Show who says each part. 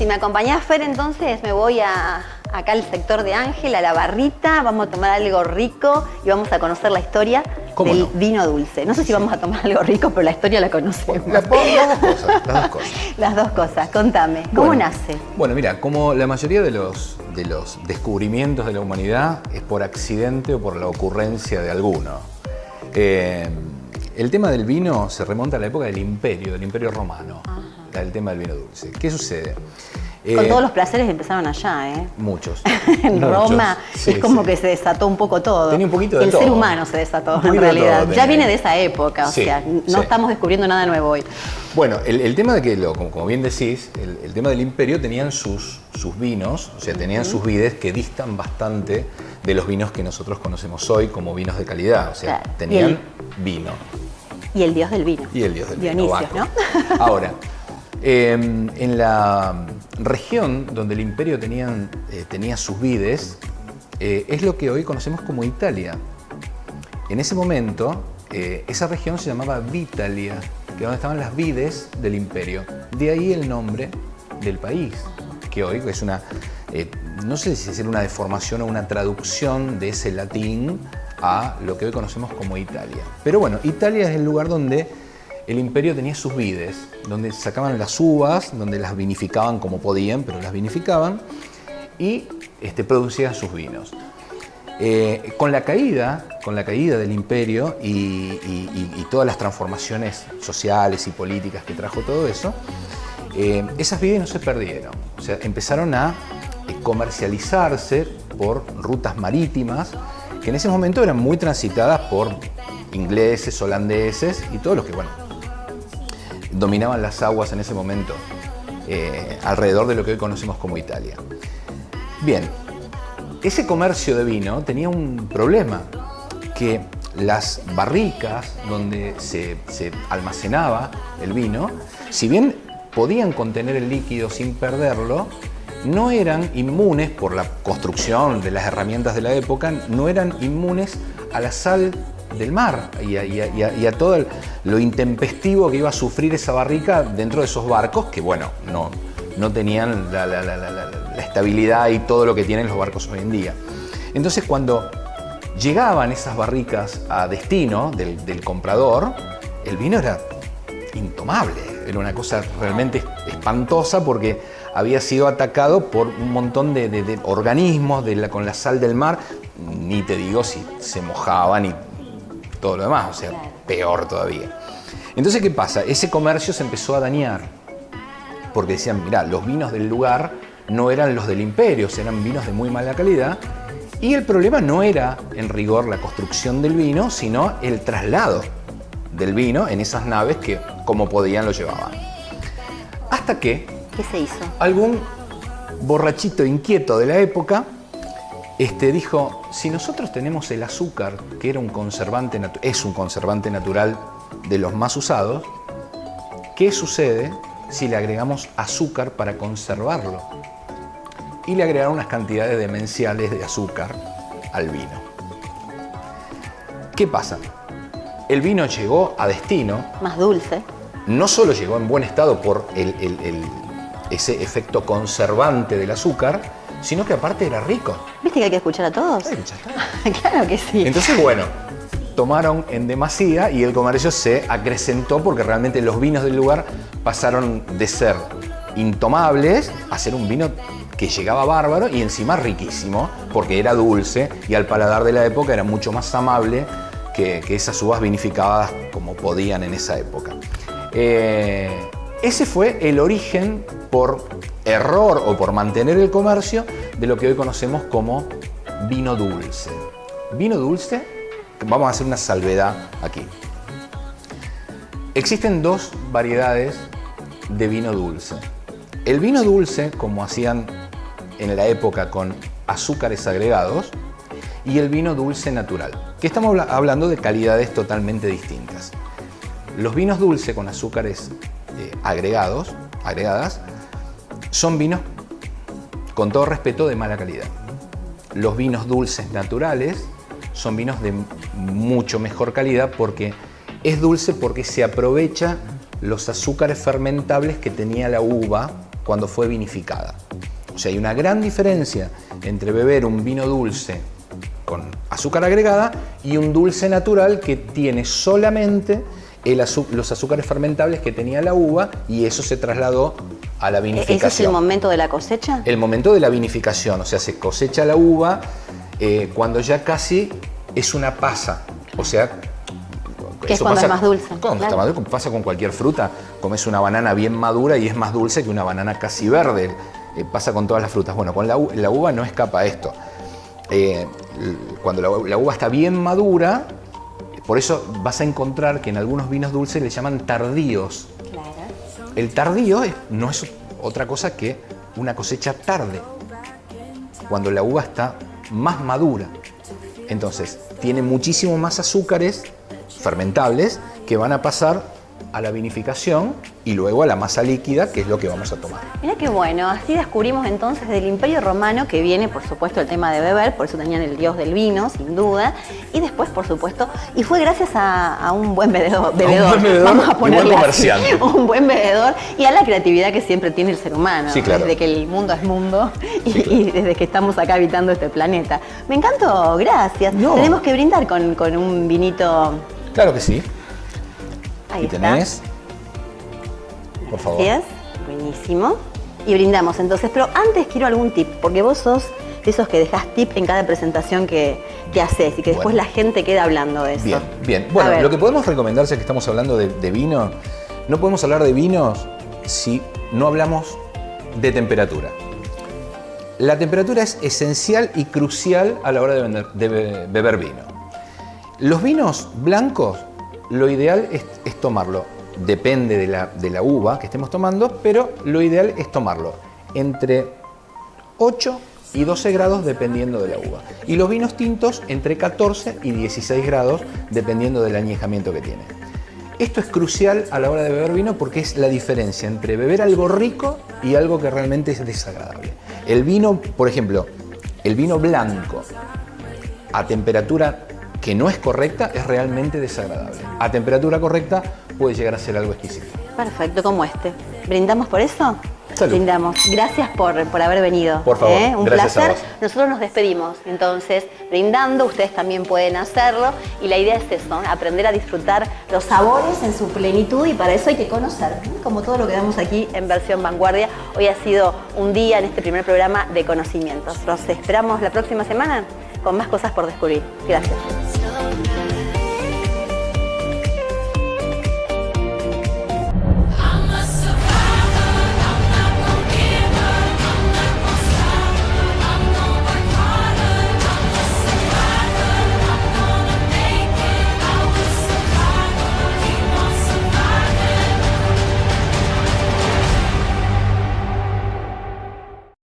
Speaker 1: si me acompañás, Fer, entonces me voy acá al sector de Ángel, a la barrita, vamos a tomar algo rico y vamos a conocer la historia del vino dulce. No sé si vamos a tomar algo rico, pero la historia la conocemos.
Speaker 2: Las dos cosas.
Speaker 1: Las dos cosas, contame, ¿cómo nace?
Speaker 2: Bueno, mira, como la mayoría de los descubrimientos de la humanidad es por accidente o por la ocurrencia de alguno. El tema del vino se remonta a la época del Imperio Romano. El tema del vino dulce. ¿Qué sucede?
Speaker 1: Con todos los placeres empezaron allá, ¿eh?
Speaker 2: Muchos.
Speaker 1: En Roma es como que se desató un poco todo.
Speaker 2: Tenía un poquito de
Speaker 1: el
Speaker 2: todo.
Speaker 1: ser humano se desató en realidad. Ya viene de esa época, o
Speaker 2: Sí,
Speaker 1: sea, no estamos descubriendo nada nuevo hoy.
Speaker 2: Bueno, el tema de que, como bien decís, el tema del imperio tenían sus vinos, o sea, tenían sus vides que distan bastante de los vinos que nosotros conocemos hoy como vinos de calidad. O sea, tenían vino.
Speaker 1: Y el dios del vino.
Speaker 2: Y el dios del vino.
Speaker 1: Dionisio, ¿no?
Speaker 2: Ahora, en la región donde el imperio tenía sus vides, es lo que hoy conocemos como Italia. En ese momento, esa región se llamaba Vitalia, que es donde estaban las vides del imperio. De ahí el nombre del país, que hoy es una, no sé si es una deformación o una traducción de ese latín a lo que hoy conocemos como Italia. Pero bueno, Italia es el lugar donde el imperio tenía sus vides, donde sacaban las uvas, donde las vinificaban como podían, pero las vinificaban y producían sus vinos. Con la caída del imperio y todas las transformaciones sociales y políticas que trajo todo eso, esas vides no se perdieron. O sea, empezaron a comercializarse por rutas marítimas que en ese momento eran muy transitadas por ingleses, holandeses y todos los que, dominaban las aguas en ese momento alrededor de lo que hoy conocemos como Italia. Bien, ese comercio de vino tenía un problema, que las barricas donde se almacenaba el vino, si bien podían contener el líquido sin perderlo, no eran inmunes, por la construcción de las herramientas de la época, no eran inmunes a la sal del mar y a todo lo intempestivo que iba a sufrir esa barrica dentro de esos barcos que, no tenían la estabilidad y todo lo que tienen los barcos hoy en día. Entonces, cuando llegaban esas barricas a destino del comprador, el vino era intomable, era una cosa realmente espantosa porque había sido atacado por un montón de organismos con la sal del mar, ni te digo si se mojaban y todo lo demás, o sea, peor todavía. Entonces, ¿qué pasa? Ese comercio se empezó a dañar, porque decían, mirá, los vinos del lugar no eran los del imperio, eran vinos de muy mala calidad, y el problema no era, en rigor, la construcción del vino, sino el traslado del vino en esas naves que, como podían, lo llevaban. Hasta que
Speaker 1: ¿qué se hizo?
Speaker 2: Algún borrachito inquieto de la época dijo, si nosotros tenemos el azúcar, que era es un conservante natural de los más usados, ¿qué sucede si le agregamos azúcar para conservarlo? Y le agregaron unas cantidades demenciales de azúcar al vino. ¿Qué pasa? El vino llegó a destino.
Speaker 1: Más dulce. No
Speaker 2: solo llegó en buen estado por ese efecto conservante del azúcar, sino que aparte era rico.
Speaker 1: ¿Viste que hay que escuchar a todos?
Speaker 2: Hay que escuchar a todos.
Speaker 1: Claro que sí.
Speaker 2: Entonces, tomaron en demasía y el comercio se acrecentó porque realmente los vinos del lugar pasaron de ser intomables a ser un vino que llegaba bárbaro y encima riquísimo, porque era dulce y al paladar de la época era mucho más amable que esas uvas vinificadas como podían en esa época. Ese fue el origen, por error o por mantener el comercio, de lo que hoy conocemos como vino dulce. Vino dulce, vamos a hacer una salvedad aquí. Existen dos variedades de vino dulce. El vino dulce, como hacían en la época con azúcares agregados, y el vino dulce natural, que estamos hablando de calidades totalmente distintas. Los vinos dulces con azúcares agregadas son vinos, con todo respeto, de mala calidad. Los vinos dulces naturales son vinos de mucho mejor calidad porque es dulce porque se aprovecha los azúcares fermentables que tenía la uva cuando fue vinificada. O sea, hay una gran diferencia entre beber un vino dulce con azúcar agregada y un dulce natural que tiene solamente los azúcares fermentables que tenía la uva, y eso se trasladó a la vinificación.
Speaker 1: ¿Ese es el momento de la cosecha?
Speaker 2: El momento de la vinificación, o sea, se cosecha la uva cuando ya casi es una pasa, o sea...
Speaker 1: Que es cuando es más dulce.
Speaker 2: Cuando está más dulce, pasa con cualquier fruta. Comes una banana bien madura y es más dulce que una banana casi verde. Pasa con todas las frutas. Bueno, con la uva no escapa a esto. Cuando la uva está bien madura, por eso vas a encontrar que en algunos vinos dulces le llaman tardíos.
Speaker 1: Claro.
Speaker 2: El tardío no es otra cosa que una cosecha tarde, cuando la uva está más madura. Entonces, tiene muchísimo más azúcares fermentables que van a pasar a la vinificación y luego a la masa líquida, que es lo que vamos a tomar.
Speaker 1: Mira qué bueno, así descubrimos entonces del Imperio Romano, que viene por supuesto el tema de beber, por eso tenían el dios del vino, sin duda, y después por supuesto, y fue gracias a un buen bebedor, vamos a ponerle
Speaker 2: buen comerciante.
Speaker 1: así, un buen bebedor, y a la creatividad que siempre tiene el ser humano,
Speaker 2: sí, claro.
Speaker 1: Desde que el mundo es mundo y,
Speaker 2: sí, claro.
Speaker 1: y desde que estamos acá habitando este planeta. Me encantó, gracias.
Speaker 2: No.
Speaker 1: Tenemos que brindar con un vinito.
Speaker 2: Claro que sí.
Speaker 1: Ahí
Speaker 2: está. Tenés, por favor.
Speaker 1: Gracias, buenísimo. Y brindamos entonces, pero antes quiero algún tip, porque vos sos de esos que dejás tip en cada presentación que haces y que después la gente queda hablando de eso.
Speaker 2: Bien, bien. Bueno, lo que podemos recomendar, ya que estamos hablando de vino, no podemos hablar de vinos si no hablamos de temperatura. La temperatura es esencial y crucial a la hora de beber vino. Los vinos blancos, lo ideal es tomarlo, depende de la uva que estemos tomando, pero lo ideal es tomarlo entre 8 y 12 grados dependiendo de la uva. Y los vinos tintos entre 14 y 16 grados dependiendo del añejamiento que tiene. Esto es crucial a la hora de beber vino porque es la diferencia entre beber algo rico y algo que realmente es desagradable. El vino, por ejemplo, el vino blanco a temperatura que no es correcta es realmente desagradable. A temperatura correcta puede llegar a ser algo exquisito.
Speaker 1: Perfecto, como este. ¿Brindamos por eso?
Speaker 2: Salud.
Speaker 1: Brindamos. Gracias por haber venido.
Speaker 2: Por favor,
Speaker 1: Un
Speaker 2: gracias
Speaker 1: placer.
Speaker 2: a vos.
Speaker 1: Nosotros nos despedimos, entonces, brindando. Ustedes también pueden hacerlo. Y la idea es eso, aprender a disfrutar los sabores en su plenitud. Y para eso hay que conocer, como todo lo que damos aquí en Versión Vanguardia. Hoy ha sido un día en este primer programa de conocimientos. Los esperamos la próxima semana con más cosas por descubrir. Gracias.